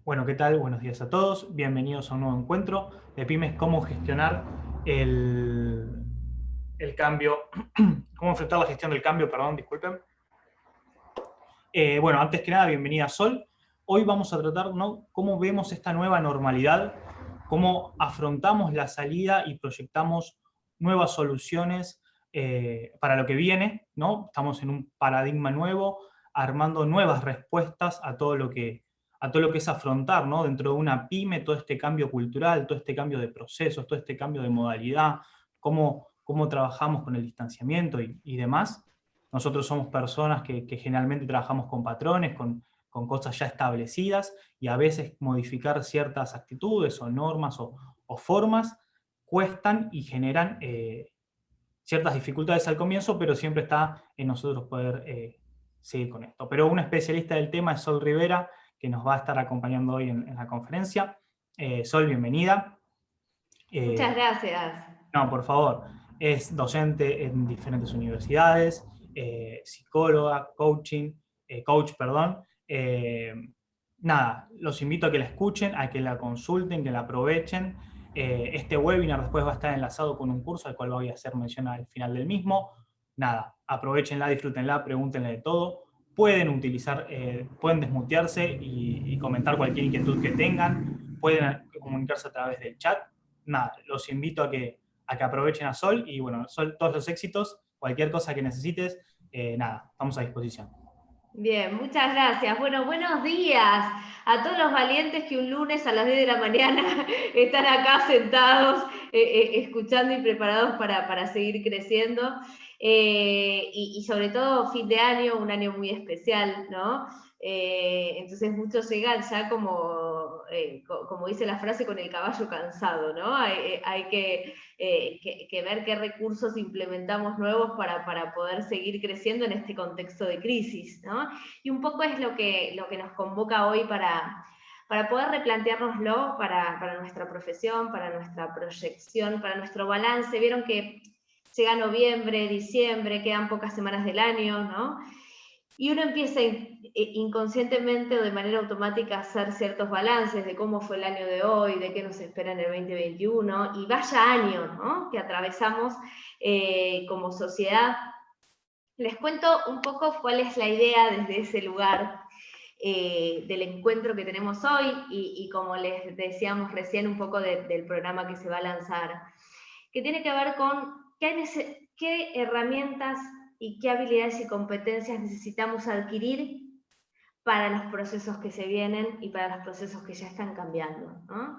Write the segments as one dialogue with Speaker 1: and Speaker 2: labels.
Speaker 1: Bueno, ¿qué tal? Buenos días a todos. Bienvenidos a un nuevo encuentro de Pymes, cómo gestionar el cambio, cómo enfrentar la gestión del cambio, perdón, disculpen. Bueno, antes que nada, bienvenida Sol. Hoy vamos a tratar, ¿no?, cómo vemos esta nueva normalidad, cómo afrontamos la salida y proyectamos nuevas soluciones para lo que viene, ¿no? Estamos en un paradigma nuevo, armando nuevas respuestas a todo lo que es afrontar, ¿no?, dentro de una pyme, todo este cambio cultural, todo este cambio de procesos, todo este cambio de modalidad, cómo trabajamos con el distanciamiento y demás. Nosotros somos personas que generalmente trabajamos con patrones, con cosas ya establecidas, y a veces modificar ciertas actitudes o normas o formas cuestan y generan ciertas dificultades al comienzo, pero siempre está en nosotros poder seguir con esto. Pero una especialista del tema es Sol Rivera, que nos va a estar acompañando hoy en la conferencia. Sol, bienvenida.
Speaker 2: Muchas gracias.
Speaker 1: No, por favor. Es docente en diferentes universidades, psicóloga, coach, perdón. Nada, los invito a que la escuchen, a que la consulten, que la aprovechen. Este webinar después va a estar enlazado con un curso al cual voy a hacer mención al final del mismo. Nada, aprovechenla, disfrútenla, pregúntenle de todo. Pueden utilizar, pueden desmutearse y comentar cualquier inquietud que tengan. Pueden comunicarse a través del chat. Nada, los invito a que aprovechen a Sol y bueno, Sol, todos los éxitos, cualquier cosa que necesites, nada, estamos a disposición.
Speaker 2: Bien, muchas gracias. Bueno, buenos días a todos los valientes que un lunes a las 10 de la mañana están acá sentados, escuchando y preparados para seguir creciendo. Y sobre todo fin de año, un año muy especial, ¿no? Entonces muchos llegan ya como dice la frase, con el caballo cansado, ¿no? Hay que ver qué recursos implementamos nuevos para poder seguir creciendo en este contexto de crisis, ¿no? Y un poco es lo que nos convoca hoy para poder replanteárnoslo para nuestra profesión, para nuestra proyección, para nuestro balance. Vieron que llega noviembre, diciembre, quedan pocas semanas del año, ¿no? Y uno empieza inconscientemente o de manera automática a hacer ciertos balances de cómo fue el año de hoy, de qué nos espera en el 2021, y vaya año, ¿no?, que atravesamos como sociedad. Les cuento un poco cuál es la idea desde ese lugar del encuentro que tenemos hoy y como les decíamos recién, un poco del programa que se va a lanzar, que tiene que ver con qué herramientas y qué habilidades y competencias necesitamos adquirir para los procesos que se vienen y para los procesos que ya están cambiando, ¿no?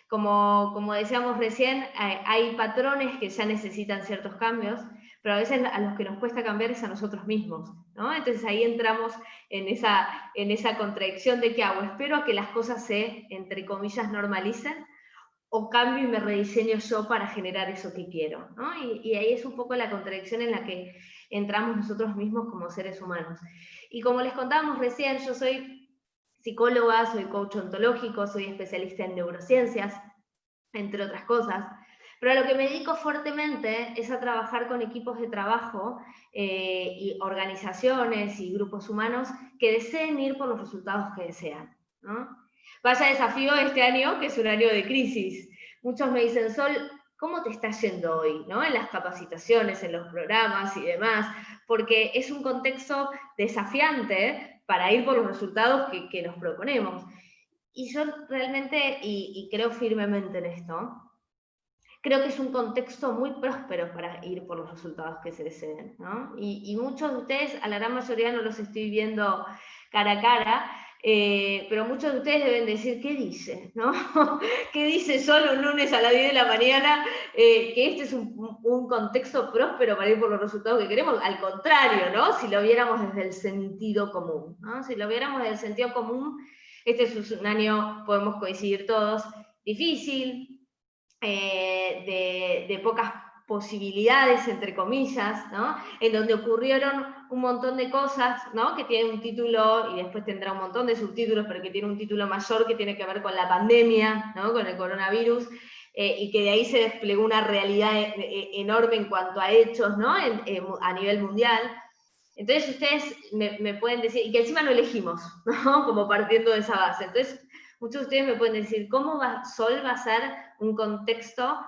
Speaker 2: Como decíamos recién, hay patrones que ya necesitan ciertos cambios, pero a veces a los que nos cuesta cambiar es a nosotros mismos, ¿no? Entonces ahí entramos en esa contradicción de qué hago, espero a que las cosas se, entre comillas, normalicen, o cambio y me rediseño yo para generar eso que quiero, ¿no? Y ahí es un poco la contradicción en la que entramos nosotros mismos como seres humanos. Y como les contábamos recién, yo soy psicóloga, soy coach ontológico, soy especialista en neurociencias, entre otras cosas, pero a lo que me dedico fuertemente es a trabajar con equipos de trabajo y organizaciones y grupos humanos que deseen ir por los resultados que desean, ¿no? Vaya desafío este año, que es un año de crisis. Muchos me dicen, Sol, ¿cómo te está yendo hoy, ¿no?, en las capacitaciones, en los programas y demás? Porque es un contexto desafiante para ir por los resultados que nos proponemos. Y yo realmente, y creo firmemente en esto, creo que es un contexto muy próspero para ir por los resultados que se deseen, ¿no? Y muchos de ustedes, a la gran mayoría no los estoy viendo cara a cara, pero muchos de ustedes deben decir, ¿qué dice? ¿No? ¿Qué dice solo un lunes a las 10 de la mañana? Que este es un contexto próspero para ir por los resultados que queremos. Al contrario, ¿no? Si lo viéramos desde el sentido común, ¿no? Si lo viéramos desde el sentido común, este es un año, podemos coincidir todos, difícil, de pocas posibilidades, entre comillas, ¿no?, en donde ocurrieron un montón de cosas, ¿no?, que tienen un título y después tendrá un montón de subtítulos, pero que tiene un título mayor que tiene que ver con la pandemia, ¿no?, con el coronavirus, y que de ahí se desplegó una realidad enorme en cuanto a hechos, ¿no?, a nivel mundial. Entonces ustedes me pueden decir, y que encima no elegimos, ¿no?, como partiendo de esa base. Entonces Muchos de ustedes me pueden decir, ¿cómo Sol va a ser un contexto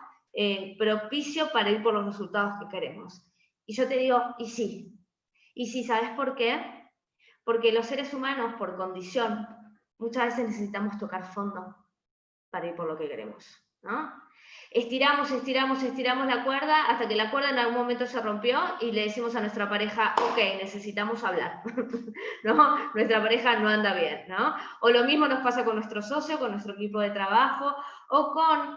Speaker 2: propicio para ir por los resultados que queremos? Y yo te digo, y sí, ¿sabes por qué? Porque los seres humanos, por condición, muchas veces necesitamos tocar fondo para ir por lo que queremos, ¿no? Estiramos la cuerda hasta que la cuerda en algún momento se rompió y le decimos a nuestra pareja, ok, necesitamos hablar, ¿no? Nuestra pareja no anda bien, ¿no? O lo mismo nos pasa con nuestro socio, con nuestro equipo de trabajo, o con,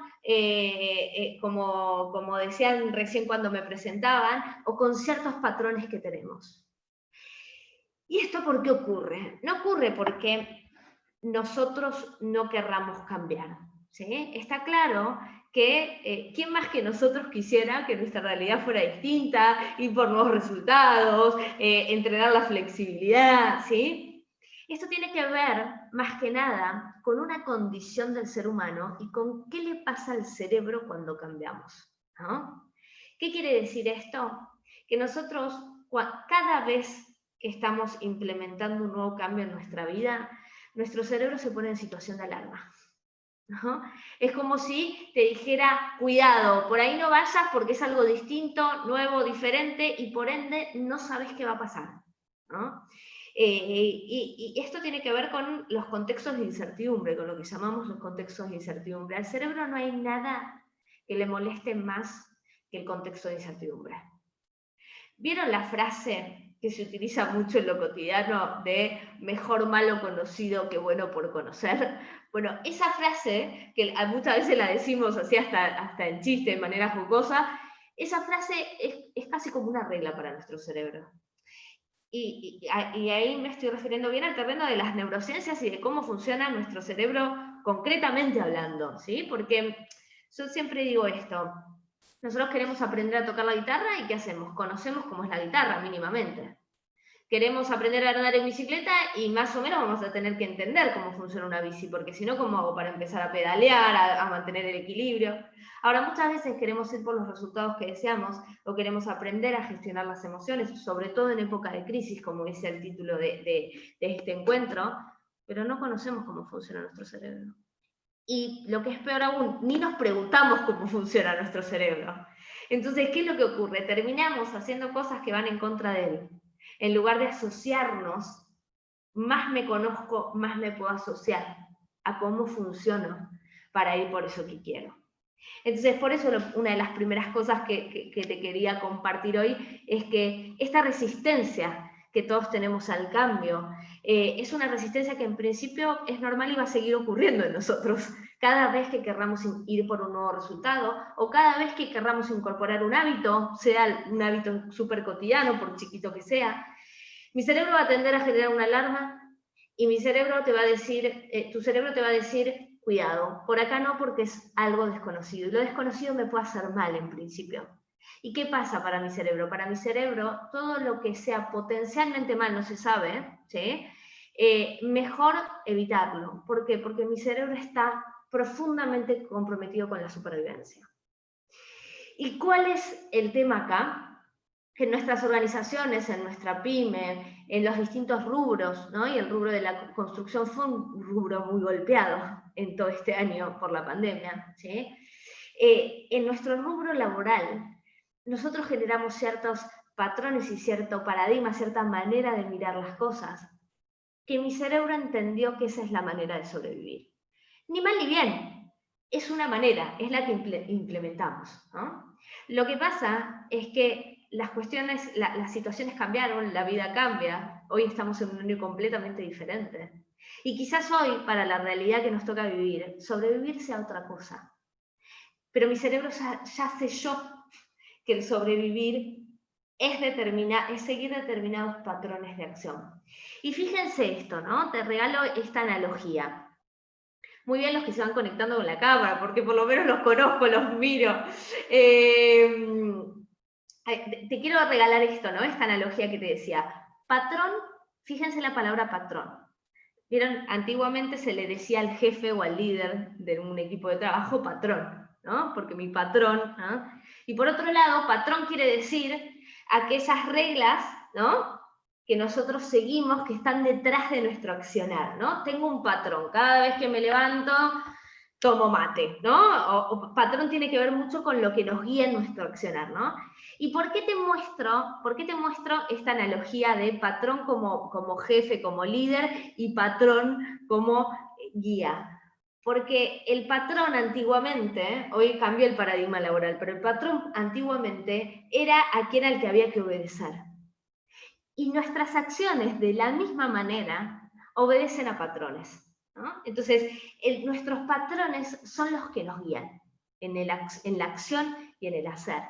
Speaker 2: como decían recién cuando me presentaban, o con ciertos patrones que tenemos. ¿Y esto por qué ocurre? No ocurre porque nosotros no querramos cambiar, ¿sí? Está claro que ¿quién más que nosotros quisiera que nuestra realidad fuera distinta, ir por nuevos resultados, entrenar la flexibilidad, ¿sí? Esto tiene que ver, más que nada, con una condición del ser humano y con qué le pasa al cerebro cuando cambiamos, ¿no? ¿Qué quiere decir esto? Que nosotros, cada vez que estamos implementando un nuevo cambio en nuestra vida, nuestro cerebro se pone en situación de alarma, ¿no? Es como si te dijera, cuidado, por ahí no vayas porque es algo distinto, nuevo, diferente, y por ende no sabes qué va a pasar, ¿no? Y esto tiene que ver con los contextos de incertidumbre, con lo que llamamos los contextos de incertidumbre. Al cerebro no hay nada que le moleste más que el contexto de incertidumbre. ¿Vieron la frase que se utiliza mucho en lo cotidiano de mejor malo conocido que bueno por conocer? Bueno, esa frase, que muchas veces la decimos así hasta en chiste, de manera jocosa, esa frase es casi como una regla para nuestro cerebro. Y ahí me estoy refiriendo bien al terreno de las neurociencias y de cómo funciona nuestro cerebro concretamente hablando, ¿sí? Porque yo siempre digo esto, nosotros queremos aprender a tocar la guitarra y ¿qué hacemos? Conocemos cómo es la guitarra mínimamente. Queremos aprender a andar en bicicleta y más o menos vamos a tener que entender cómo funciona una bici, porque si no, ¿cómo hago para empezar a pedalear, a mantener el equilibrio? Ahora, muchas veces queremos ir por los resultados que deseamos o queremos aprender a gestionar las emociones, sobre todo en época de crisis, como dice el título de este encuentro, pero no conocemos cómo funciona nuestro cerebro. Y lo que es peor aún, ni nos preguntamos cómo funciona nuestro cerebro. Entonces, ¿qué es lo que ocurre? Terminamos haciendo cosas que van en contra de él. En lugar de asociarnos, más me conozco, más me puedo asociar a cómo funciono para ir por eso que quiero. Entonces, por eso una de las primeras cosas que te quería compartir hoy es que esta resistencia que todos tenemos al cambio, es una resistencia que en principio es normal y va a seguir ocurriendo en nosotros. Cada vez que querramos ir por un nuevo resultado, o cada vez que querramos incorporar un hábito, sea un hábito súper cotidiano, por chiquito que sea, mi cerebro va a tender a generar una alarma y mi cerebro te va a decir, tu cerebro te va a decir, cuidado, por acá no porque es algo desconocido. Y lo desconocido me puede hacer mal en principio. ¿Y qué pasa para mi cerebro? Para mi cerebro, todo lo que sea potencialmente mal, no se sabe, ¿sí? Mejor evitarlo. ¿Por qué? Porque mi cerebro está profundamente comprometido con la supervivencia. ¿Y cuál es el tema acá? Que en nuestras organizaciones, en nuestra pyme, en los distintos rubros, ¿no? Y el rubro de la construcción fue un rubro muy golpeado en todo este año por la pandemia, ¿sí? En nuestro rubro laboral, nosotros generamos ciertos patrones y cierto paradigma, cierta manera de mirar las cosas, que mi cerebro entendió que esa es la manera de sobrevivir. Ni mal ni bien, es una manera, es la que implementamos, ¿no? Lo que pasa es que las cuestiones, las situaciones cambiaron, la vida cambia, hoy estamos en un año completamente diferente. Y quizás hoy, para la realidad que nos toca vivir, sobrevivir sea otra cosa. Pero mi cerebro ya selló que el sobrevivir es seguir determinados patrones de acción. Y fíjense esto, ¿no? Te regalo esta analogía. Muy bien los que se van conectando con la cámara, porque por lo menos los conozco, los miro. Te quiero regalar esto, ¿no? Esta analogía que te decía. Patrón, fíjense la palabra patrón. ¿Vieron? Antiguamente se le decía al jefe o al líder de un equipo de trabajo patrón, ¿no? Porque mi patrón, ¿no? Y por otro lado, patrón quiere decir aquellas reglas, ¿no? que nosotros seguimos, que están detrás de nuestro accionar, ¿no? Tengo un patrón, cada vez que me levanto tomo mate, ¿no? O patrón tiene que ver mucho con lo que nos guía en nuestro accionar, ¿no? ¿Y por qué te muestro esta analogía de patrón como jefe, como líder, y patrón como guía? Porque el patrón antiguamente, hoy cambió el paradigma laboral, pero el patrón antiguamente era aquel al que había que obedecer. Y nuestras acciones, de la misma manera, obedecen a patrones, ¿no? Entonces, nuestros patrones son los que nos guían en la acción y en el hacer.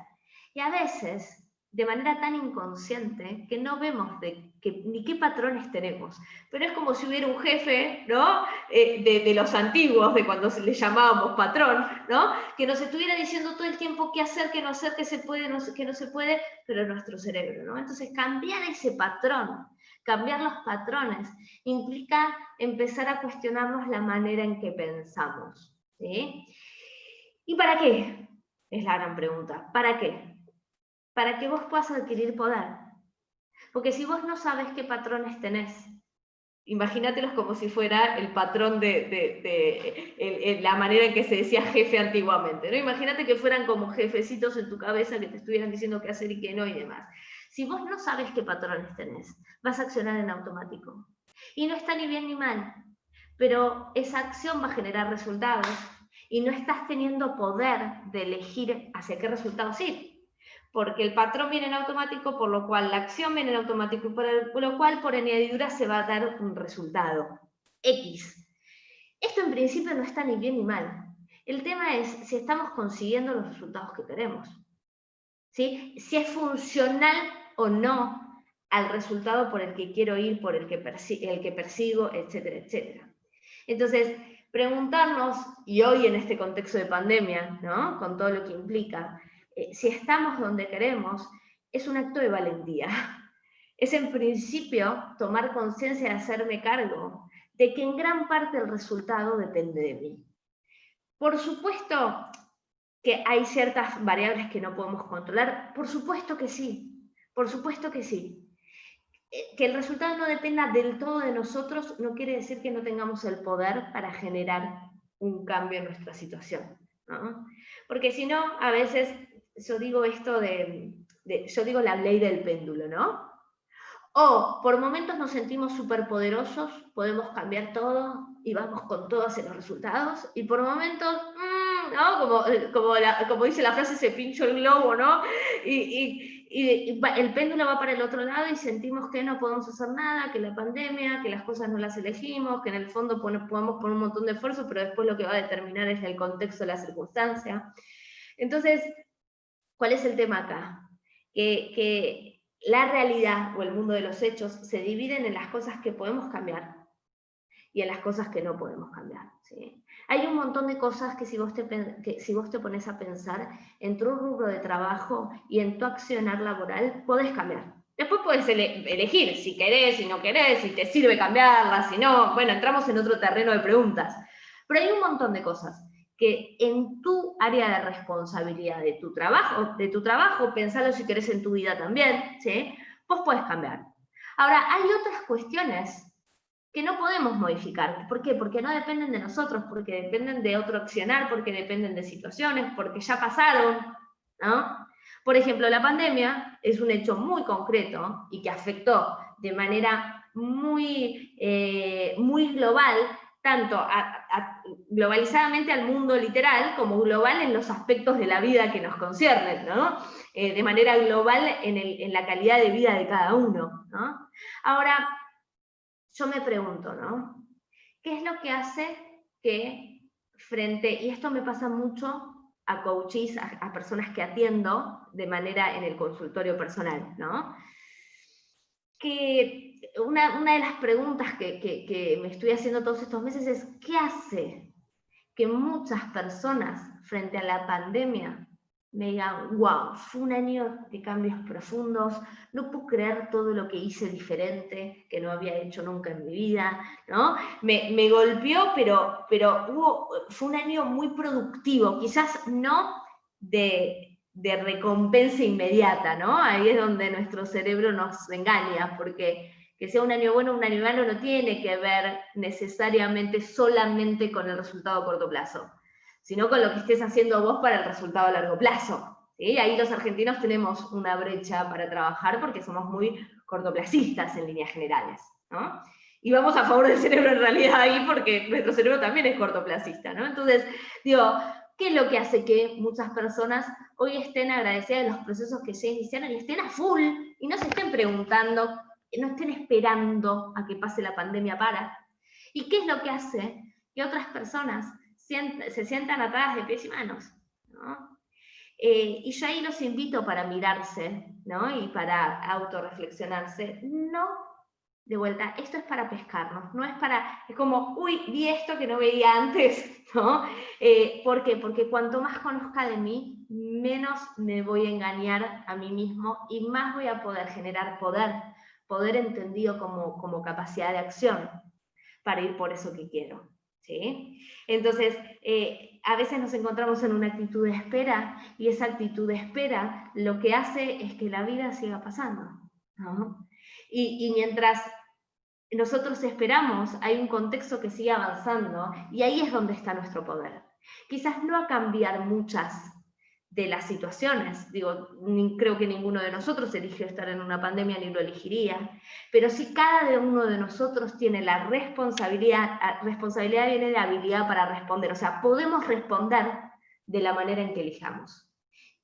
Speaker 2: Y a veces, de manera tan inconsciente, que no vemos ni qué patrones tenemos. Pero es como si hubiera un jefe, ¿no? De los antiguos, de cuando le llamábamos patrón, ¿no? Que nos estuviera diciendo todo el tiempo qué hacer, qué no hacer, qué se puede, qué no se puede, pero en nuestro cerebro, ¿no? Entonces, cambiar ese patrón, cambiar los patrones, implica empezar a cuestionarnos la manera en que pensamos, ¿sí? ¿Y para qué? Es la gran pregunta. ¿Para qué? Para que vos puedas adquirir poder. Porque si vos no sabes qué patrones tenés, imagínatelos como si fuera el patrón la manera en que se decía jefe antiguamente, ¿no? Imagínate que fueran como jefecitos en tu cabeza que te estuvieran diciendo qué hacer y qué no y demás. Si vos no sabes qué patrones tenés, vas a accionar en automático. Y no está ni bien ni mal, pero esa acción va a generar resultados y no estás teniendo poder de elegir hacia qué resultados ir. Porque el patrón viene en automático, por lo cual la acción viene en automático, por lo cual por añadidura se va a dar un resultado X. Esto en principio no está ni bien ni mal. El tema es si estamos consiguiendo los resultados que queremos, ¿sí? Si es funcional o no al resultado por el que quiero ir, por el que persigo, etcétera, etcétera. Entonces, preguntarnos, y hoy en este contexto de pandemia, ¿no? Con todo lo que implica, si estamos donde queremos, es un acto de valentía. Es en principio tomar conciencia de hacerme cargo de que en gran parte el resultado depende de mí. Por supuesto que hay ciertas variables que no podemos controlar, por supuesto que sí, por supuesto que sí. Que el resultado no dependa del todo de nosotros no quiere decir que no tengamos el poder para generar un cambio en nuestra situación, ¿no? Porque si no, a veces yo digo esto yo digo la ley del péndulo, ¿no? O por momentos nos sentimos superpoderosos, podemos cambiar todo y vamos con todo hacia los resultados, y por momentos, ¿no? Como dice la frase, se pinchó el globo, ¿no? Y el péndulo va para el otro lado y sentimos que no podemos hacer nada, que la pandemia, que las cosas no las elegimos, que en el fondo podemos poner un montón de esfuerzo, pero después lo que va a determinar es el contexto de la circunstancia. Entonces, ¿cuál es el tema acá? Que la realidad o el mundo de los hechos se dividen en las cosas que podemos cambiar y en las cosas que no podemos cambiar, ¿sí? Hay un montón de cosas que si vos te pones a pensar en tu rubro de trabajo y en tu accionar laboral, podés cambiar. Después podés elegir si querés, si no querés, si te sirve cambiarla, si no. Bueno, entramos en otro terreno de preguntas. Pero hay un montón de cosas que en tu área de responsabilidad de tu trabajo, pensalo si querés en tu vida también, ¿sí? Vos podés cambiar. Ahora, hay otras cuestiones que no podemos modificar. ¿Por qué? Porque no dependen de nosotros, porque dependen de otro accionar, porque dependen de situaciones, porque ya pasaron, ¿no? Por ejemplo, la pandemia es un hecho muy concreto y que afectó de manera muy global, tanto globalizadamente al mundo literal, como global en los aspectos de la vida que nos conciernen, ¿no? De manera global en la calidad de vida de cada uno, ¿no? Ahora, yo me pregunto, ¿no? ¿Qué es lo que hace que y esto me pasa mucho a coaches, a personas que atiendo de manera en el consultorio personal, ¿no? Que una de las preguntas que me estoy haciendo todos estos meses es, ¿qué hace que muchas personas frente a la pandemia me digan, wow, fue un año de cambios profundos, no puedo creer todo lo que hice diferente, que no había hecho nunca en mi vida, ¿no? Me golpeó, pero fue un año muy productivo, quizás no de de recompensa inmediata, ¿no? Ahí es donde nuestro cerebro nos engaña, porque que sea un año bueno o un año malo no tiene que ver necesariamente solamente con el resultado a corto plazo, sino con lo que estés haciendo vos para el resultado a largo plazo. ¿Sí? Ahí los argentinos tenemos una brecha para trabajar porque somos muy cortoplacistas en líneas generales, ¿no? Y vamos a favor del cerebro en realidad ahí porque nuestro cerebro también es cortoplacista, ¿no? Entonces, digo, ¿qué es lo que hace que muchas personas hoy estén agradecidas de los procesos que se iniciaron y estén a full y no se estén preguntando, no estén esperando a que pase la pandemia para? ¿Y qué es lo que hace que otras personas se sientan atadas de pies y manos, ¿no? Y yo ahí los invito para mirarse, ¿no? Y para autorreflexionarse. No, de vuelta, esto es para pescarnos, no es para, es como, uy, vi esto que no veía antes, ¿no? ¿Por qué? Porque cuanto más conozca de mí, menos me voy a engañar a mí mismo y más voy a poder generar poder entendido como capacidad de acción para ir por eso que quiero, ¿sí? Entonces, a veces nos encontramos en una actitud de espera, y esa actitud de espera lo que hace es que la vida siga pasando, ¿no? Y mientras nosotros esperamos, hay un contexto que sigue avanzando, y ahí es donde está nuestro poder. Quizás no a cambiar muchas de las situaciones, digo, creo que ninguno de nosotros eligió estar en una pandemia ni lo elegiría, pero sí cada uno de nosotros tiene la responsabilidad viene de habilidad para responder, o sea, podemos responder de la manera en que elijamos.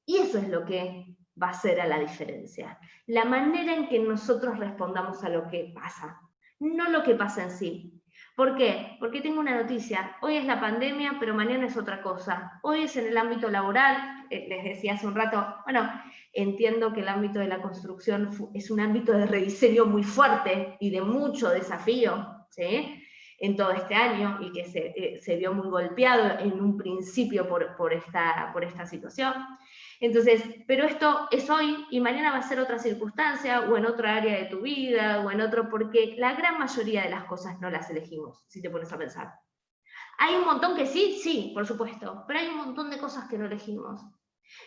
Speaker 2: Y eso es lo que va a ser a la diferencia, la manera en que nosotros respondamos a lo que pasa, no lo que pasa en sí. ¿Por qué? Porque tengo una noticia, hoy es la pandemia, pero mañana es otra cosa. Hoy es en el ámbito laboral, les decía hace un rato, bueno, entiendo que el ámbito de la construcción es un ámbito de rediseño muy fuerte y de mucho desafío, ¿sí? En todo este año, y que se vio muy golpeado en un principio por esta situación. Entonces, pero esto es hoy y mañana va a ser otra circunstancia o en otra área de tu vida o en otro, porque la gran mayoría de las cosas no las elegimos, si te pones a pensar. Hay un montón que sí, por supuesto, pero hay un montón de cosas que no elegimos.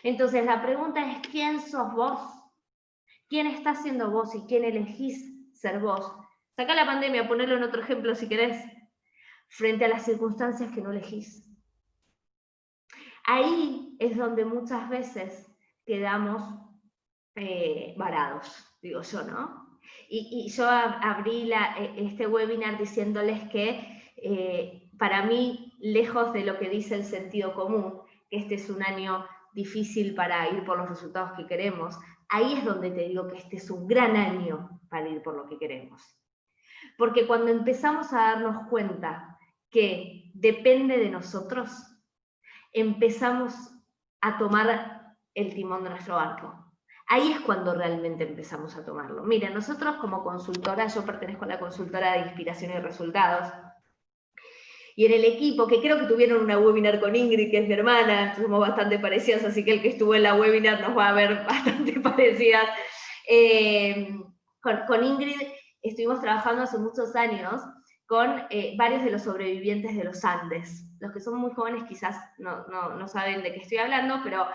Speaker 2: Entonces, la pregunta es, ¿quién sos vos? ¿Quién está siendo vos y quién elegís ser vos? Sacá la pandemia, ponelo en otro ejemplo si querés, frente a las circunstancias que no elegís. Ahí es donde muchas veces quedamos varados, digo yo, ¿no? Y yo abrí este webinar diciéndoles que para mí, lejos de lo que dice el sentido común, que este es un año difícil para ir por los resultados que queremos, ahí es donde te digo que este es un gran año para ir por lo que queremos. Porque cuando empezamos a darnos cuenta que depende de nosotros, empezamos a tomar el timón de nuestro barco. Ahí es cuando realmente empezamos a tomarlo. Mira, nosotros como consultora, yo pertenezco a la consultora de inspiración y resultados, y en el equipo, que creo que tuvieron una webinar con Ingrid, que es mi hermana, somos bastante parecidas, así que el que estuvo en la webinar nos va a ver bastante parecidas. Con Ingrid estuvimos trabajando hace muchos años con varios de los sobrevivientes de los Andes. Los que son muy jóvenes quizás no saben de qué estoy hablando, pero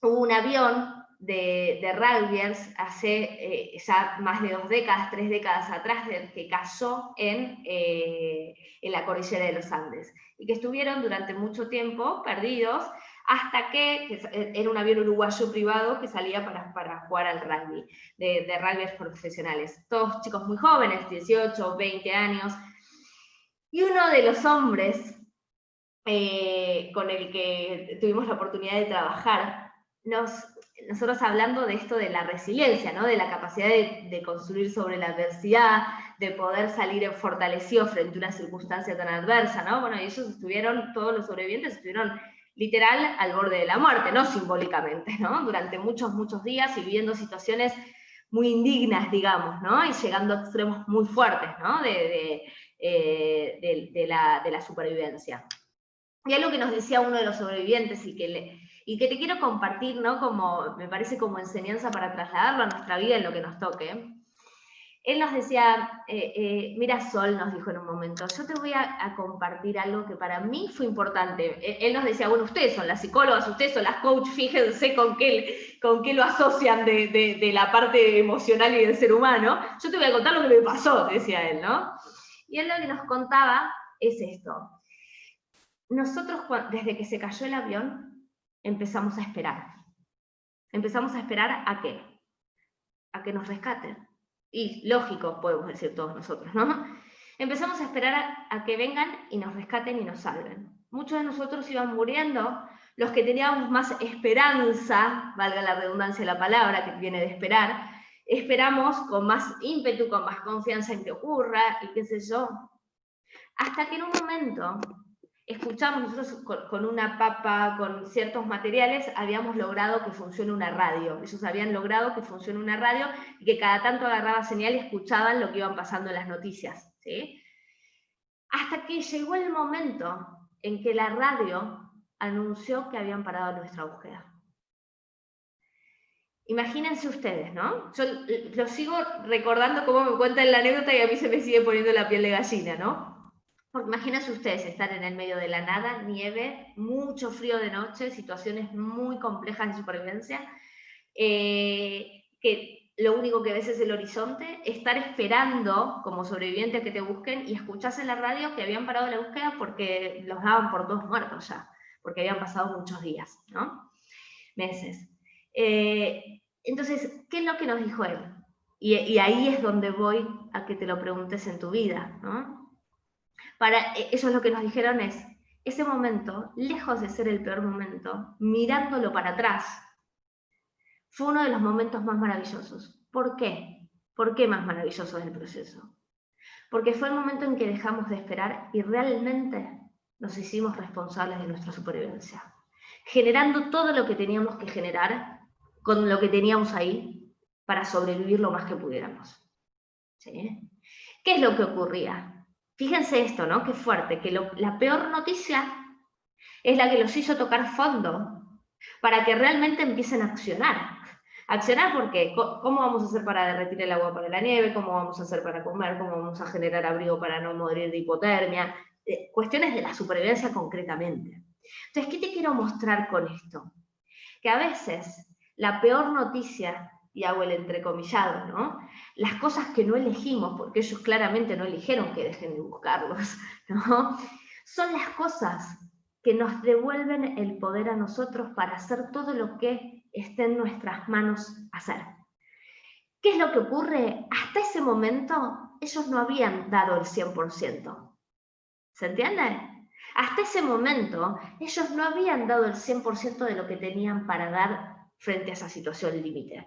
Speaker 2: hubo un avión de rugbyers hace ya más de 2 décadas, 3 décadas atrás, que cayó en la cordillera de los Andes, y que estuvieron durante mucho tiempo perdidos, hasta que era un avión uruguayo privado que salía para jugar al rugby, de rugbyers profesionales. Todos chicos muy jóvenes, 18, 20 años. Y uno de los hombres con el que tuvimos la oportunidad de trabajar, nosotros hablando de esto de la resiliencia, ¿no? De la capacidad de construir sobre la adversidad, de poder salir fortalecido frente a una circunstancia tan adversa, ¿no? Bueno, y ellos estuvieron, todos los sobrevivientes estuvieron literal al borde de la muerte, no simbólicamente, ¿no? Durante muchos días y viviendo situaciones muy indignas, digamos, ¿no? Y llegando a extremos muy fuertes, ¿no? De la supervivencia. Y algo que nos decía uno de los sobrevivientes y que te quiero compartir, ¿no? Como, me parece como enseñanza para trasladarlo a nuestra vida en lo que nos toque, Él nos decía, mira Sol, nos dijo en un momento, yo te voy a compartir algo que para mí fue importante. Él nos decía, bueno, ustedes son las psicólogas, ustedes son las coach, fíjense con qué lo asocian de la parte emocional y del ser humano. Yo te voy a contar lo que me pasó, decía él, ¿no? Y él lo que nos contaba es esto. Nosotros, desde que se cayó el avión, empezamos a esperar. Empezamos a esperar ¿a qué? A que nos rescaten. Y lógico, podemos decir todos nosotros, ¿no? Empezamos a esperar a que vengan y nos rescaten y nos salven. Muchos de nosotros iban muriendo, los que teníamos más esperanza, valga la redundancia de la palabra que viene de esperar, esperamos con más ímpetu, con más confianza en que ocurra, y qué sé yo. Hasta que en un momento escuchamos, nosotros con una papa, con ciertos materiales, habíamos logrado que funcione una radio. Ellos habían logrado que funcione una radio y que cada tanto agarraba señal y escuchaban lo que iban pasando en las noticias, ¿sí? Hasta que llegó el momento en que la radio anunció que habían parado nuestra búsqueda. Imagínense ustedes, ¿no? Yo lo sigo recordando cómo me cuentan la anécdota y a mí se me sigue poniendo la piel de gallina, ¿no? Porque imagínense ustedes estar en el medio de la nada, nieve, mucho frío de noche, situaciones muy complejas de supervivencia, que lo único que ves es el horizonte, estar esperando como sobreviviente a que te busquen y escuchás en la radio que habían parado la búsqueda porque los daban por todos muertos ya, porque habían pasado muchos días, ¿no? Meses. Entonces, ¿qué es lo que nos dijo él? Y ahí es donde voy a que te lo preguntes en tu vida, ¿no? Ellos lo que nos dijeron es, ese momento, lejos de ser el peor momento, mirándolo para atrás, fue uno de los momentos más maravillosos. ¿Por qué? ¿Por qué más maravilloso del proceso? Porque fue el momento en que dejamos de esperar y realmente nos hicimos responsables de nuestra supervivencia, generando todo lo que teníamos que generar con lo que teníamos ahí para sobrevivir lo más que pudiéramos. ¿Sí? ¿Qué es lo que ocurría? Fíjense esto, ¿no? Qué fuerte, que la peor noticia es la que los hizo tocar fondo para que realmente empiecen a accionar. Accionar porque, ¿cómo vamos a hacer para derretir el agua para la nieve? ¿Cómo vamos a hacer para comer? ¿Cómo vamos a generar abrigo para no morir de hipotermia? Cuestiones de la supervivencia concretamente. Entonces, ¿qué te quiero mostrar con esto? Que a veces la peor noticia, y hago el entrecomillado, ¿no? Las cosas que no elegimos, porque ellos claramente no eligieron que dejen de buscarlos, ¿no? Son las cosas que nos devuelven el poder a nosotros para hacer todo lo que esté en nuestras manos hacer. ¿Qué es lo que ocurre? Hasta ese momento, ellos no habían dado el 100%. ¿Se entiende? Hasta ese momento, ellos no habían dado el 100% de lo que tenían para dar frente a esa situación límite.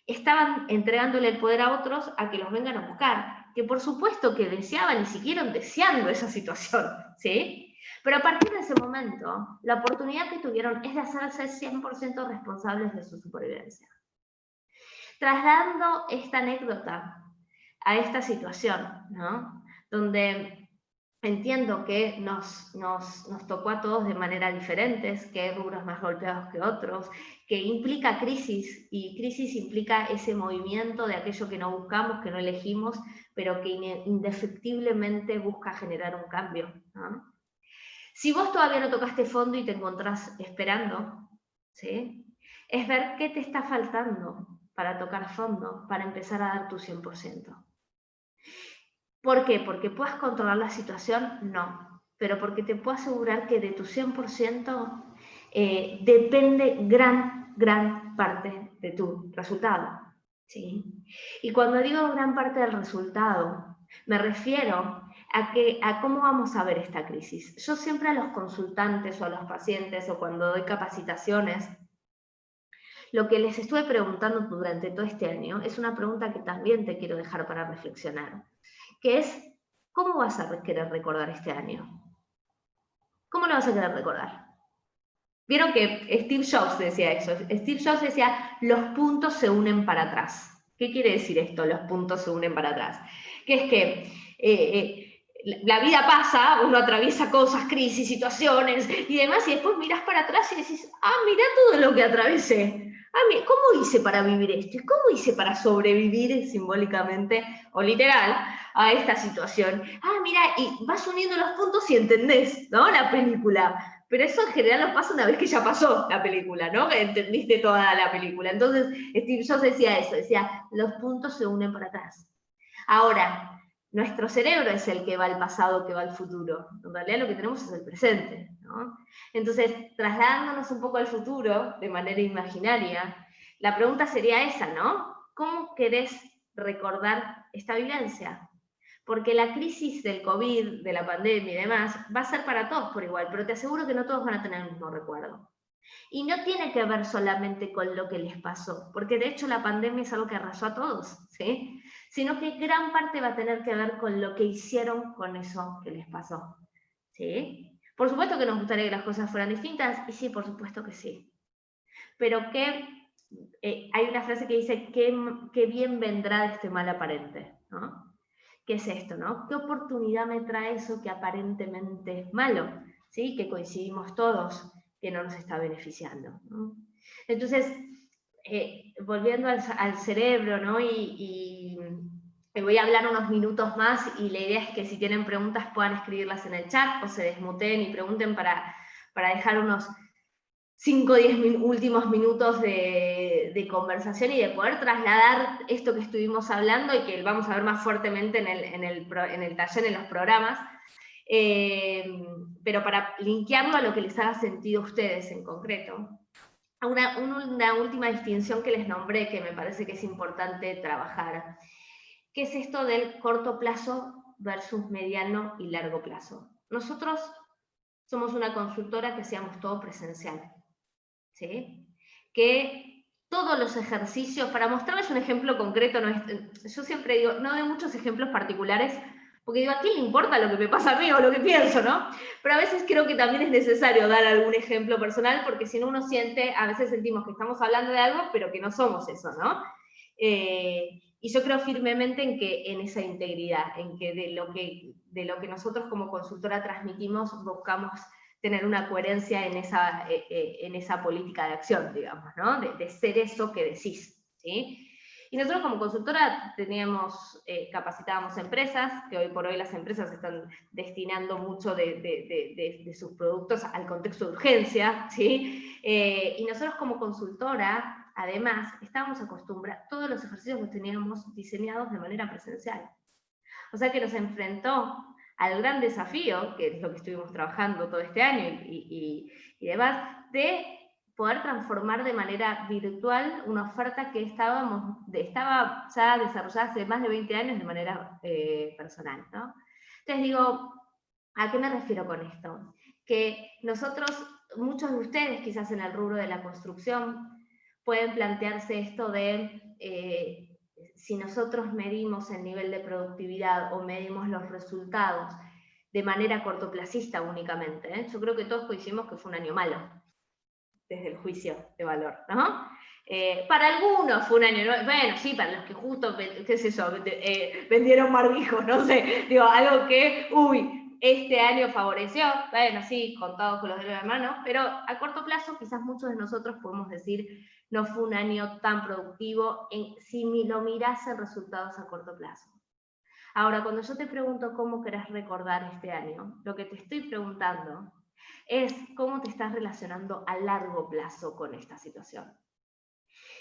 Speaker 2: Estaban entregándole el poder a otros a que los vengan a buscar, que por supuesto que deseaban y siguieron deseando esa situación, ¿sí? Pero a partir de ese momento, la oportunidad que tuvieron es de hacerse 100% responsables de su supervivencia. Trasladando esta anécdota a esta situación, ¿no? Donde entiendo que nos tocó a todos de manera diferente, que hay rubros más golpeados que otros, que implica crisis, y crisis implica ese movimiento de aquello que no buscamos, que no elegimos, pero que indefectiblemente busca generar un cambio, ¿no? Si vos todavía no tocaste fondo y te encontrás esperando, ¿sí? Es ver qué te está faltando para tocar fondo, para empezar a dar tu 100%. ¿Por qué? ¿Porque puedas controlar la situación? No. Pero porque te puedo asegurar que de tu 100% depende gran parte de tu resultado, ¿sí? Y cuando digo gran parte del resultado, me refiero a cómo vamos a ver esta crisis. Yo siempre a los consultantes o a los pacientes o cuando doy capacitaciones, lo que les estuve preguntando durante todo este año es una pregunta que también te quiero dejar para reflexionar, que es, ¿cómo vas a querer recordar este año? ¿Cómo lo vas a querer recordar? Vieron que Steve Jobs decía eso. Steve Jobs decía, los puntos se unen para atrás. ¿Qué quiere decir esto, los puntos se unen para atrás? Que es que la vida pasa, uno atraviesa cosas, crisis, situaciones y demás, y después mirás para atrás y decís, ah, mirá todo lo que atravesé. ¿cómo hice para vivir esto? ¿Y cómo hice para sobrevivir simbólicamente o literal a esta situación? Mira, y vas uniendo los puntos y entendés, ¿no? La película. Pero eso en general no pasa una vez que ya pasó la película, ¿no? Que entendiste toda la película. Entonces, Steve Jobs decía eso, decía, los puntos se unen para atrás. Ahora, nuestro cerebro es el que va al pasado, que va al futuro. En realidad lo que tenemos es el presente, ¿no? Entonces, trasladándonos un poco al futuro de manera imaginaria, la pregunta sería esa, ¿no? ¿Cómo querés recordar esta vivencia? Porque la crisis del COVID, de la pandemia y demás, va a ser para todos por igual, pero te aseguro que no todos van a tener el mismo recuerdo. Y no tiene que ver solamente con lo que les pasó, porque de hecho la pandemia es algo que arrasó a todos, ¿sí? Sino que gran parte va a tener que ver con lo que hicieron con eso que les pasó, ¿sí? Por supuesto que nos gustaría que las cosas fueran distintas, y sí, por supuesto que sí. Pero que hay una frase que dice, qué bien vendrá de este mal aparente, ¿no? ¿Qué es esto, no? ¿Qué oportunidad me trae eso que aparentemente es malo? ¿Sí? Que coincidimos todos que no nos está beneficiando, ¿no? Entonces, volviendo al cerebro, ¿no? Y voy a hablar unos minutos más y la idea es que si tienen preguntas puedan escribirlas en el chat o se desmuteen y pregunten para dejar unos 5 o 10 últimos minutos de conversación y de poder trasladar esto que estuvimos hablando y que vamos a ver más fuertemente en el taller, en los programas, pero para linkearlo a lo que les haga sentido a ustedes en concreto. Una última distinción que les nombré que me parece que es importante trabajar, que es esto del corto plazo versus mediano y largo plazo. Nosotros somos una consultora que hacíamos todo presencial, ¿sí? Que todos los ejercicios, para mostrarles un ejemplo concreto, yo siempre digo, no doy muchos ejemplos particulares, porque digo, ¿a quién le importa lo que me pasa a mí o lo que pienso, no? Pero a veces creo que también es necesario dar algún ejemplo personal, porque si no uno siente, a veces sentimos que estamos hablando de algo, pero que no somos eso, ¿no? Y yo creo firmemente en esa integridad, en que de lo que nosotros como consultora transmitimos, buscamos tener una coherencia en esa política de acción, digamos, ¿no? De ser eso que decís, ¿sí? Y nosotros como consultora capacitábamos empresas, que hoy por hoy las empresas están destinando mucho de sus productos al contexto de urgencia, ¿sí? Y nosotros como consultora, además, estábamos acostumbrados, todos los ejercicios los teníamos diseñados de manera presencial. O sea que nos enfrentó al gran desafío, que es lo que estuvimos trabajando todo este año y demás, de poder transformar de manera virtual una oferta que estaba ya desarrollada hace más de 20 años de manera personal, ¿no? Entonces digo, ¿a qué me refiero con esto? Que nosotros, muchos de ustedes quizás en el rubro de la construcción, pueden plantearse esto de si nosotros medimos el nivel de productividad o medimos los resultados de manera cortoplacista únicamente, yo creo que todos coincidimos que fue un año malo, desde el juicio de valor, ¿no? Para algunos fue un año, bueno, sí, para los que justo, qué sé yo, vendieron barbijos, no sé, digo, algo que, este año favoreció, bueno, sí, contados con los dedos de la mano, pero a corto plazo quizás muchos de nosotros podemos decir no fue un año tan productivo si lo mirás en resultados a corto plazo. Ahora, cuando yo te pregunto cómo querés recordar este año, lo que te estoy preguntando es cómo te estás relacionando a largo plazo con esta situación.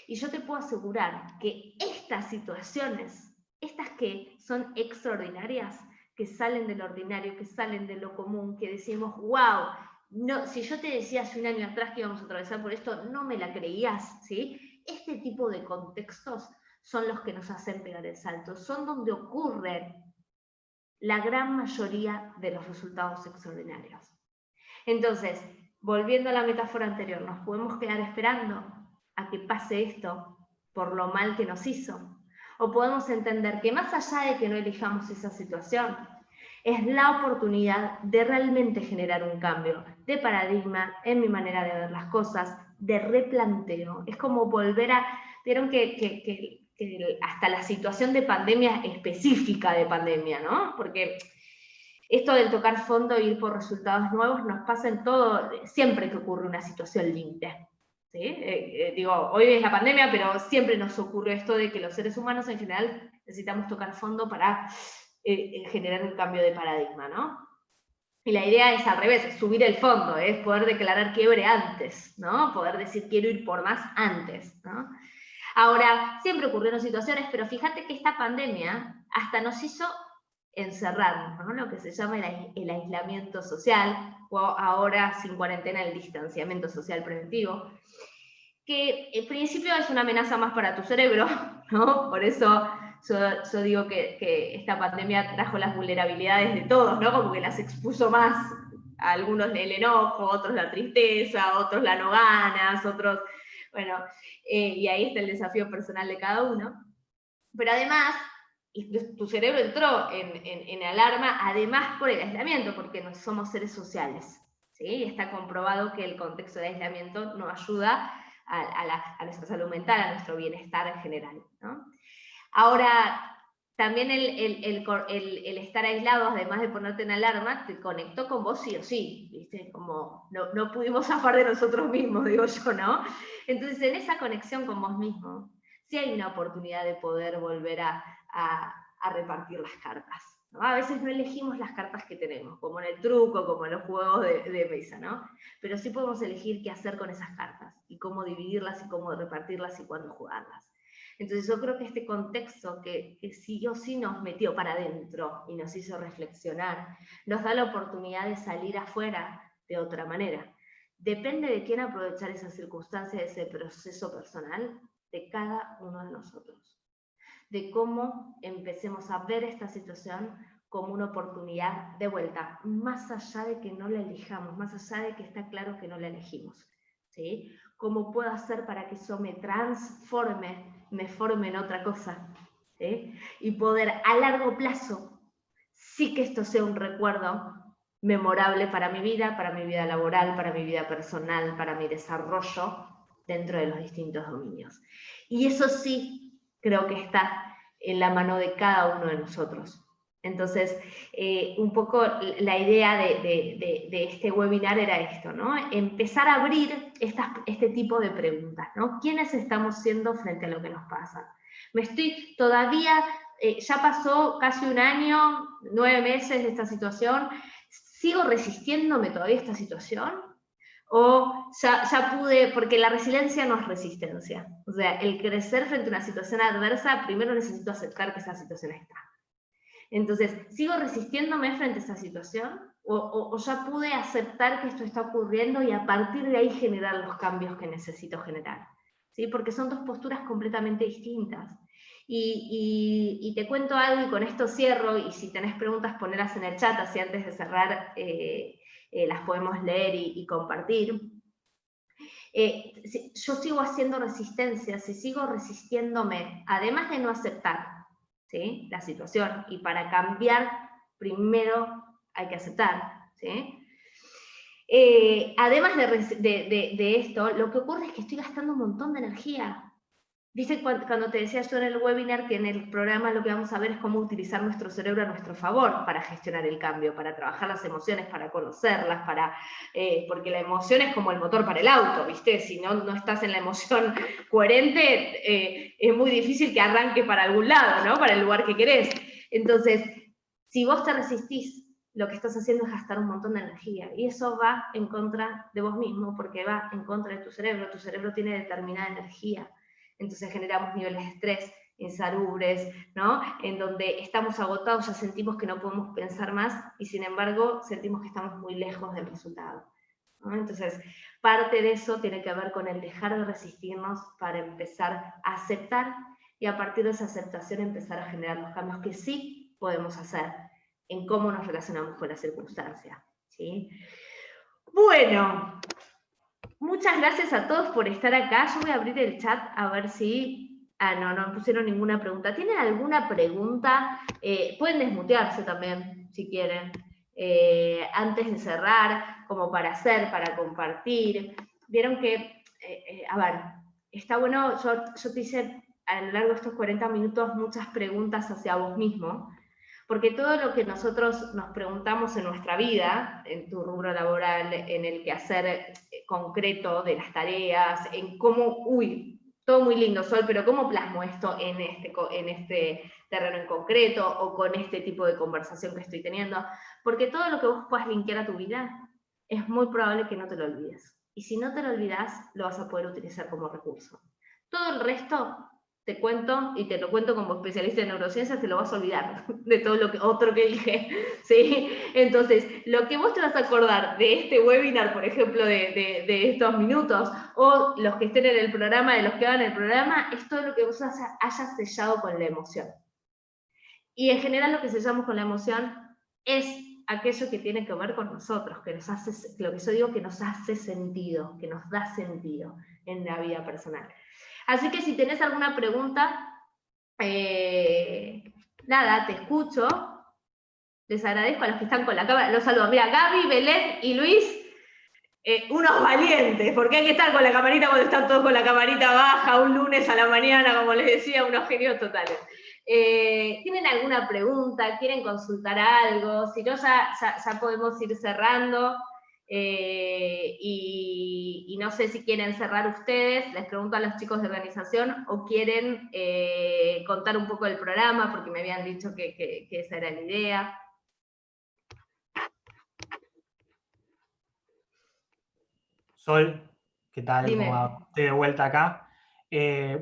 Speaker 2: Y yo te puedo asegurar que estas situaciones, estas que son extraordinarias, que salen del ordinario, que salen de lo común, que decimos, wow, no, si yo te decía hace un año atrás que íbamos a atravesar por esto, no me la creías, ¿sí? Este tipo de contextos son los que nos hacen pegar el salto, son donde ocurren la gran mayoría de los resultados extraordinarios. Entonces, volviendo a la metáfora anterior, ¿nos podemos quedar esperando a que pase esto por lo mal que nos hizo? ¿O podemos entender que más allá de que no elijamos esa situación, es la oportunidad de realmente generar un cambio de paradigma en mi manera de ver las cosas, de replanteo? Es como volver a... Vieron que hasta la situación de pandemia específica de pandemia, ¿no? Porque esto del tocar fondo e ir por resultados nuevos nos pasa en todo, siempre que ocurre una situación límite. ¿sí? Digo, hoy es la pandemia, pero siempre nos ocurre esto de que los seres humanos en general necesitamos tocar fondo para generar un cambio de paradigma, ¿no? Y la idea es al revés, es subir el fondo, es poder declarar quiebre antes, ¿no? Poder decir quiero ir por más antes, ¿no? Ahora, siempre ocurrieron situaciones, pero fíjate que esta pandemia hasta nos hizo encerrarnos, ¿no? Lo que se llama el aislamiento social, o ahora sin cuarentena el distanciamiento social preventivo, que en principio es una amenaza más para tu cerebro, ¿no? Por eso yo digo que esta pandemia trajo las vulnerabilidades de todos, ¿no? Como que las expuso más, a algunos el enojo, otros la tristeza, otros la no ganas, otros, bueno, y ahí está el desafío personal de cada uno. Pero además, tu cerebro entró en alarma, además por el aislamiento, porque no somos seres sociales, ¿sí? Está comprobado que el contexto de aislamiento no ayuda a nuestra salud mental, a nuestro bienestar en general, ¿no? Ahora, también el estar aislado, además de ponerte en alarma, te conectó con vos sí o sí, ¿viste? Como no pudimos zafar de nosotros mismos, digo yo, ¿no? Entonces, en esa conexión con vos mismo, sí hay una oportunidad de poder volver a repartir las cartas, ¿no? A veces no elegimos las cartas que tenemos, como en el truco, como en los juegos de mesa, ¿no? Pero sí podemos elegir qué hacer con esas cartas, y cómo dividirlas, y cómo repartirlas, y cuándo jugarlas. Entonces yo creo que este contexto que sí o sí nos metió para adentro y nos hizo reflexionar, nos da la oportunidad de salir afuera de otra manera. Depende de quién aprovechar esa circunstancia, ese proceso personal, de cada uno de nosotros. De cómo empecemos a ver esta situación como una oportunidad de vuelta, más allá de que no la elijamos, más allá de que está claro que no la elegimos, ¿sí? ¿Cómo puedo hacer para que eso me transforme, me forme en otra cosa? ¿Sí? Y poder a largo plazo, sí que esto sea un recuerdo memorable para mi vida laboral, para mi vida personal, para mi desarrollo dentro de los distintos dominios. Y eso sí creo que está en la mano de cada uno de nosotros. Entonces, un poco la idea de este webinar era esto, ¿no? Empezar a abrir este tipo de preguntas, ¿no? ¿Quiénes estamos siendo frente a lo que nos pasa? Todavía, ya pasó casi un año, 9 meses de esta situación, ¿sigo resistiéndome todavía a esta situación? O ya pude, porque la resiliencia no es resistencia. O sea, el crecer frente a una situación adversa, primero necesito aceptar que esa situación está. Entonces, ¿sigo resistiéndome frente a esa situación? ¿O ya pude aceptar que esto está ocurriendo y a partir de ahí generar los cambios que necesito generar? ¿Sí? Porque son dos posturas completamente distintas. Y te cuento algo y con esto cierro, y si tenés preguntas ponedlas en el chat, así antes de cerrar las podemos leer y compartir. Yo sigo haciendo resistencia, si sigo resistiéndome, además de no aceptar, ¿sí?, la situación, y para cambiar primero hay que aceptar, ¿sí? Además de esto, lo que ocurre es que estoy gastando un montón de energía. Viste cuando te decía yo en el webinar que en el programa lo que vamos a ver es cómo utilizar nuestro cerebro a nuestro favor para gestionar el cambio, para trabajar las emociones, para conocerlas, porque la emoción es como el motor para el auto, ¿viste? Si no estás en la emoción coherente, es muy difícil que arranque para algún lado, ¿no? Para el lugar que querés. Entonces, si vos te resistís, lo que estás haciendo es gastar un montón de energía, y eso va en contra de vos mismo, porque va en contra de tu cerebro tiene determinada energía. Entonces generamos niveles de estrés insalubres, ¿no? En donde estamos agotados, ya sentimos que no podemos pensar más, y sin embargo sentimos que estamos muy lejos del resultado, ¿no? Entonces, parte de eso tiene que ver con el dejar de resistirnos para empezar a aceptar, y a partir de esa aceptación empezar a generar los cambios que sí podemos hacer en cómo nos relacionamos con la circunstancia, ¿sí? Bueno, muchas gracias a todos por estar acá. Yo voy a abrir el chat a ver si... no pusieron ninguna pregunta. ¿Tienen alguna pregunta? Pueden desmutearse también, si quieren. Antes de cerrar, como para compartir. Vieron que, a ver, está bueno, yo te hice a lo largo de estos 40 minutos muchas preguntas hacia vos mismo, porque todo lo que nosotros nos preguntamos en nuestra vida, en tu rubro laboral, en el quehacer concreto de las tareas, en cómo, todo muy lindo, Sol, pero ¿cómo plasmo esto en este terreno en concreto o con este tipo de conversación que estoy teniendo? Porque todo lo que vos puedas linkear a tu vida, es muy probable que no te lo olvides. Y si no te lo olvidas, lo vas a poder utilizar como recurso. Todo el resto, te cuento, y te lo cuento como especialista en neurociencias, te lo vas a olvidar de todo lo otro que dije, ¿sí? Entonces, lo que vos te vas a acordar de este webinar, por ejemplo, de estos minutos, o los que estén en el programa, de los que hagan el programa, es todo lo que vos hayas sellado con la emoción. Y en general lo que sellamos con la emoción es aquello que tiene que ver con nosotros, que nos hace, lo que yo digo, que nos hace sentido, que nos da sentido en la vida personal. Así que si tenés alguna pregunta, nada, te escucho. Les agradezco a los que están con la cámara. Los saludo. Mira, Gaby, Belén y Luis, unos valientes, porque hay que estar con la camarita cuando están todos con la camarita baja, un lunes a la mañana, como les decía, unos genios totales. ¿Tienen alguna pregunta? ¿Quieren consultar algo? Si no, ya podemos ir cerrando. Y no sé si quieren cerrar ustedes, les pregunto a los chicos de organización, o quieren contar un poco del programa, porque me habían dicho que esa era la idea.
Speaker 1: Sol, ¿qué tal?
Speaker 2: Dime.
Speaker 1: ¿Cómo estoy de vuelta acá?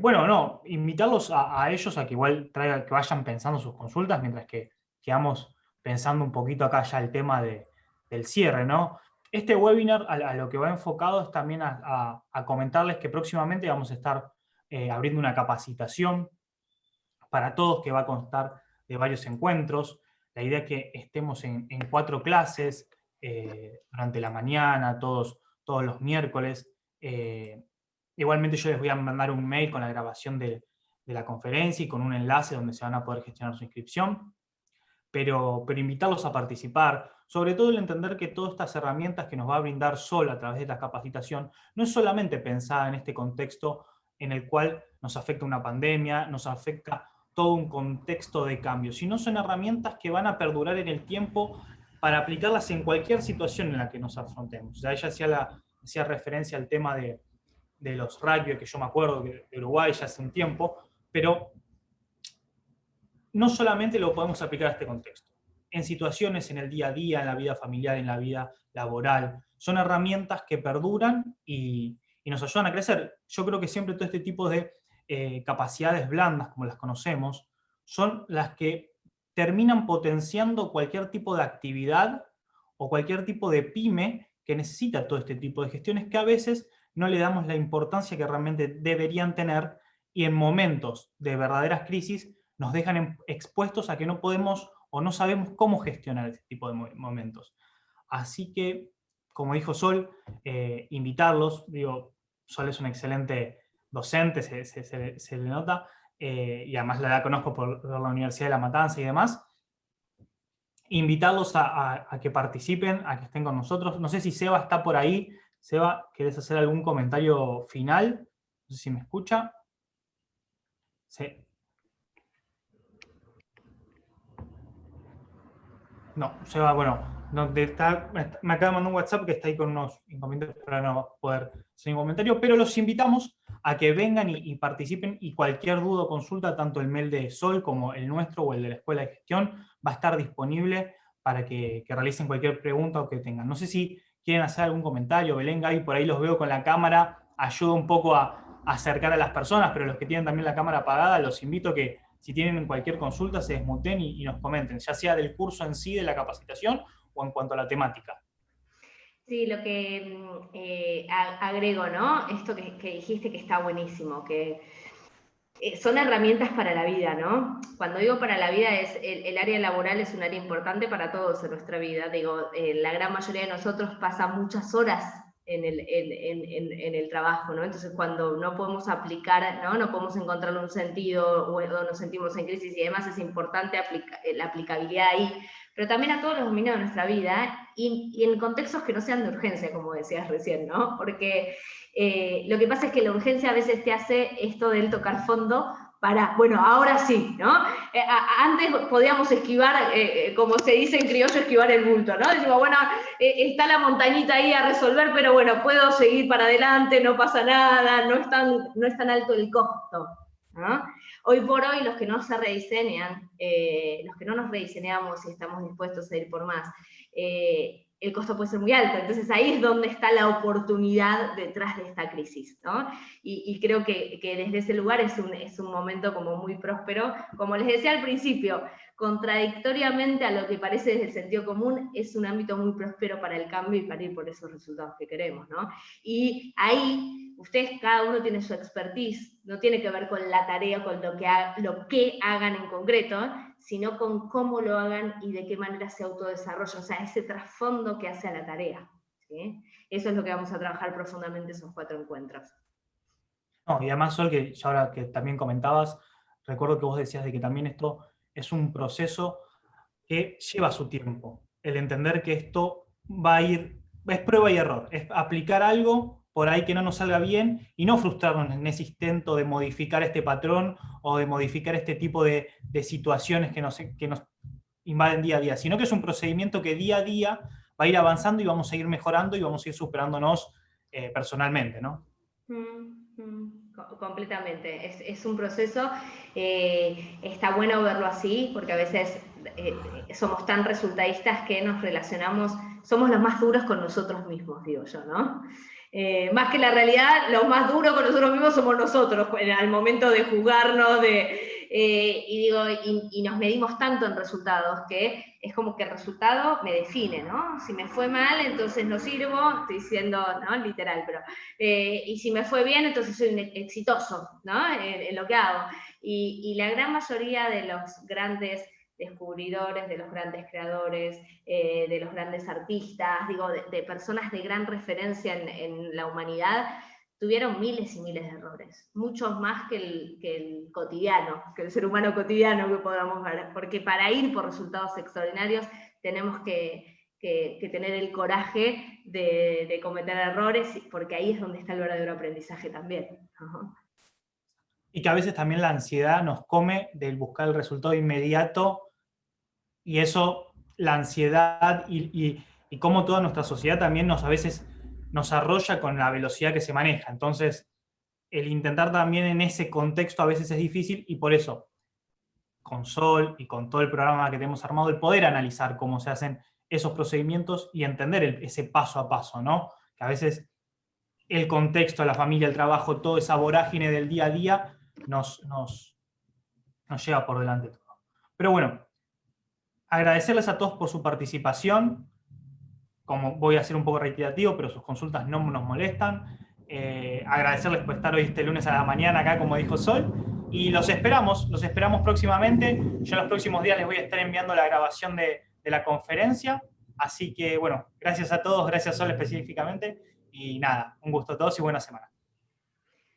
Speaker 1: Bueno, no, invitarlos a ellos a que igual que vayan pensando sus consultas, mientras que quedamos pensando un poquito acá ya el tema del cierre, ¿no? Este webinar a lo que va enfocado es también a comentarles que próximamente vamos a estar abriendo una capacitación para todos que va a constar de varios encuentros. La idea es que estemos en 4 clases durante la mañana, todos los miércoles. Igualmente yo les voy a mandar un mail con la grabación de la conferencia y con un enlace donde se van a poder gestionar su inscripción. Pero invitarlos a participar, sobre todo el entender que todas estas herramientas que nos va a brindar Sol a través de la capacitación no es solamente pensada en este contexto en el cual nos afecta una pandemia, nos afecta todo un contexto de cambio, sino son herramientas que van a perdurar en el tiempo para aplicarlas en cualquier situación en la que nos afrontemos. O sea, ella hacía referencia al tema de los rugby, que yo me acuerdo de Uruguay ya hace un tiempo, pero no solamente lo podemos aplicar a este contexto. En situaciones en el día a día, en la vida familiar, en la vida laboral, son herramientas que perduran y nos ayudan a crecer. Yo creo que siempre todo este tipo de capacidades blandas, como las conocemos, son las que terminan potenciando cualquier tipo de actividad o cualquier tipo de pyme que necesita todo este tipo de gestiones que a veces no le damos la importancia que realmente deberían tener, y en momentos de verdaderas crisis nos dejan expuestos a que no podemos o no sabemos cómo gestionar este tipo de momentos. Así que, como dijo Sol, invitarlos. Digo, Sol es un excelente docente, se le nota, y además la conozco por la Universidad de La Matanza y demás. Invitarlos a que participen, a que estén con nosotros. No sé si Seba está por ahí. Seba, ¿querés hacer algún comentario final? No sé si me escucha. Sí. No, Seba, bueno, no, me acaba de mandar un WhatsApp que está ahí con unos inconvenientes para no poder hacer ningún comentario, pero los invitamos a que vengan y participen, y cualquier duda o consulta, tanto el mail de Sol como el nuestro o el de la Escuela de Gestión, va a estar disponible para que realicen cualquier pregunta o que tengan. No sé si quieren hacer algún comentario. Belén, Gaby, por ahí los veo con la cámara, ayuda un poco a acercar a las personas, pero los que tienen también la cámara apagada, los invito a que si tienen cualquier consulta se desmuten y nos comenten, ya sea del curso en sí, de la capacitación, o en cuanto a la temática.
Speaker 2: Sí, lo que agrego, ¿no? Esto que dijiste que está buenísimo, que son herramientas para la vida, ¿no? Cuando digo para la vida, es el área laboral es un área importante para todos en nuestra vida. Digo, la gran mayoría de nosotros pasa muchas horas en el trabajo, ¿no? Entonces, cuando no podemos aplicar, no podemos encontrar un sentido o nos sentimos en crisis y demás, es importante la aplicabilidad ahí, pero también a todos los dominios de nuestra vida y en contextos que no sean de urgencia, como decías recién, ¿no? Porque lo que pasa es que la urgencia a veces te hace esto del tocar fondo bueno, ahora sí, ¿no? Antes podíamos esquivar, como se dice en criollo, esquivar el bulto, ¿no? Decimos, bueno, está la montañita ahí a resolver, pero bueno, puedo seguir para adelante, no pasa nada, no es tan alto el costo, ¿no? Hoy por hoy, los que no se rediseñan, los que no nos rediseñamos y estamos dispuestos a ir por más, el costo puede ser muy alto. Entonces ahí es donde está la oportunidad detrás de esta crisis, ¿no? Y creo que desde ese lugar es un momento como muy próspero. Como les decía al principio, contradictoriamente a lo que parece desde el sentido común, es un ámbito muy próspero para el cambio y para ir por esos resultados que queremos, ¿no? Y ahí, ustedes, cada uno tiene su expertise, no tiene que ver con la tarea, con lo que hagan en concreto, sino con cómo lo hagan y de qué manera se autodesarrolla, o sea, ese trasfondo que hace a la tarea, ¿sí? Eso es lo que vamos a trabajar profundamente en esos 4 encuentros.
Speaker 1: No, y además, Sol, que ya ahora que también comentabas, recuerdo que vos decías de que también esto es un proceso que lleva su tiempo. El entender que esto va a ir, es prueba y error, es aplicar algo por ahí que no nos salga bien y no frustrarnos en ese intento de modificar este patrón o de modificar este tipo de situaciones que nos invaden día a día, sino que es un procedimiento que día a día va a ir avanzando y vamos a ir mejorando y vamos a ir superándonos personalmente, ¿no?
Speaker 2: Completamente, es un proceso, está bueno verlo así, porque a veces somos tan resultadistas que nos relacionamos, somos los más duros con nosotros mismos, digo yo, ¿no? Más que la realidad, los más duros con nosotros mismos somos nosotros, al momento de juzgarnos, y nos medimos tanto en resultados que es como que el resultado me define, ¿no? Si me fue mal, entonces no sirvo, estoy diciendo, ¿no? Literal, pero y si me fue bien, entonces soy un exitoso, ¿no? En lo que hago. Y la gran mayoría de los grandes descubridores, de los grandes creadores, de los grandes artistas, digo, de personas de gran referencia en la humanidad, tuvieron miles y miles de errores, muchos más que el cotidiano, que el ser humano cotidiano que podamos ver, porque para ir por resultados extraordinarios tenemos que tener el coraje de cometer errores, porque ahí es donde está el verdadero aprendizaje también.
Speaker 1: Y que a veces también la ansiedad nos come del buscar el resultado inmediato, y eso, la ansiedad y cómo toda nuestra sociedad también a veces nos arrolla con la velocidad que se maneja. Entonces, el intentar también en ese contexto a veces es difícil, y por eso, con Sol y con todo el programa que tenemos armado, el poder analizar cómo se hacen esos procedimientos y entender ese paso a paso, ¿no? Que a veces el contexto, la familia, el trabajo, toda esa vorágine del día a día nos lleva por delante todo. Pero bueno, agradecerles a todos por su participación. Como voy a ser un poco reiterativo, pero sus consultas no nos molestan. Agradecerles por estar hoy este lunes a la mañana acá, como dijo Sol. Y los esperamos próximamente. Yo en los próximos días les voy a estar enviando la grabación de la conferencia. Así que, bueno, gracias a todos, gracias Sol específicamente. Y nada, un gusto a todos y buena semana.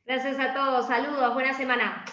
Speaker 2: Gracias a todos, saludos, buena semana.